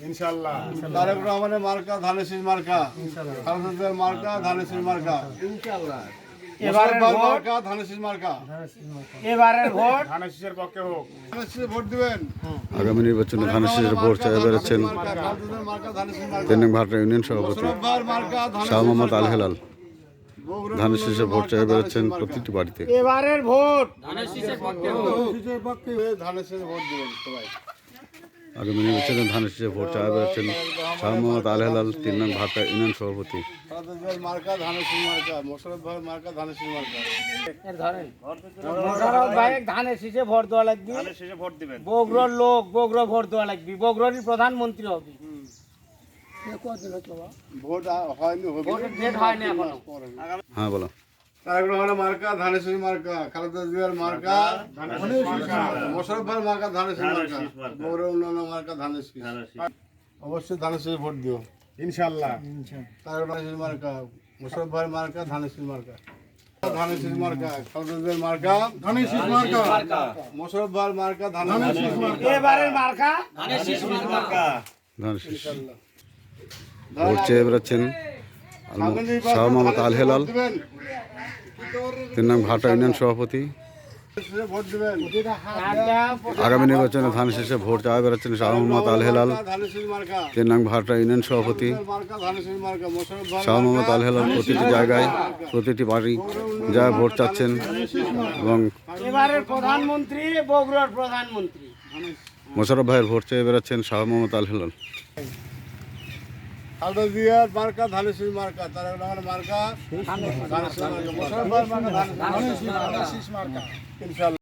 ইনশাআল্লাহ। তারেক রহমানের মার্কা ধানের শীষ মার্কা, খালেদা জিয়ার মার্কা ধানের শীষ মার্কা, ইনশাআল্লাহ। এবারের মার্কা ধানের শীষ মার্কা। এবারের ভোট ধানের শীষের পক্ষে হোক। ধানের শীষে ভোট দিবেন। আগামী নির্বাচনে ধানের শীষের ভোট চাইতে বেরোচ্ছেন খালেদা জিয়ার মার্কা ধানের শীষ মার্কা, 3 নং ভাটা ইউনিয়ন সভাপতি মোশাররফ ভাইয়ের মার্কা ধানের শাহ শীষ মোহাম্মদ আল মার্কা। হেলাল। বগুড়া ধানের শীষে ভোট চাইতে মার্কা বেরোচ্ছেন ধানের শীষ প্রতিটি বাড়িতে। এবারের ভোট ধানের শীষে ভোট দিবেন সবাই। আগামী নির্বাচনে ধানের শীষে ভোট চাইতে বেরোচ্ছেন শাহ মোহাম্মদ আল হেলাল, 3 নং ভাটা ইউনিয়ন সভাপতি। খালেদা জিয়ার মার্কা ধানের শীষ মার্কা, মোশাররফ ভাইয়ের মার্কা ধানের শীষ মার্কা। মোশাররফ ভাই ধানের শীষে ভোট দেওয়া লাগবে। ধানের শীষে ভোট দিবেন। বগুড়ার লোক বগুড়া ভোট দেওয়া লাগবে। বগুড়ারই প্রধানমন্ত্রী হবে। ভোট হয়নি, হবে। ভোটের ডেট হয়নি এখনো। হ্যাঁ বলো। তারেক রহমানের মার্কা ধানের শীষ মার্কা, খালেদা জিয়ার মার্কা, মোশাররফ ভাইয়ের মার্কা ধানের শীষ মার্কা, বগুড়া উন্নয়ন মার্কা ধানের শীষ। অবশ্যই ধানের শীষে ভোট দিও। ইনশাআল্লাহ। তারেক ধানের শীষ মার্কা, মোশাররফ ভাইয়ের মার্কা ধানের শীষ মার্কা, ধানের শীষ মার্কা, খালেদা জিয়ার মার্কা ধানের শীষ মার্কা, মোশাররফ ভাইয়ের মার্কা ধানের শীষ মার্কা। এবারের মার্কা ধানের শীষ ভোট চেয়ে বেরোচ্ছেন শাহ মোহাম্মদ আল হেলাল, 3 নং ভাটা ইউনিয়ন সভাপতি। ভোট দিবেন। আগামী নির্বাচনে ধানের শীষে ভোট চাইতে বেরোচ্ছেন শাহ মোহাম্মদ আল হেলাল, ধানের শীষ মার্কা, 3 নং ভাটা ইউনিয়ন সভাপতি। মার্কা ধানের শীষ মার্কা, মোশাররফ ভাইয়ের শাহ মোহাম্মদ আল হেলাল প্রতিটি জায়গায় প্রতিটি বাড়ি যা ভোট চাচ্ছেন এবং এবারের প্রধানমন্ত্রী বগুড়ার প্রধানমন্ত্রী। মোশাররফ ভাইয়ের ভোট চেয়ে বেরোচ্ছেন শাহ মোহাম্মদ আল হেলাল। খালেদা জিয়ার মার্কা ধানের শীষ মার্কা, তারেক রহমানের মার্কা ধানের শীষ মার্কা, মোশাররফ ভাইয়ের মার্কা ধানের শীষ মার্কা। ইনশাআল্লাহ।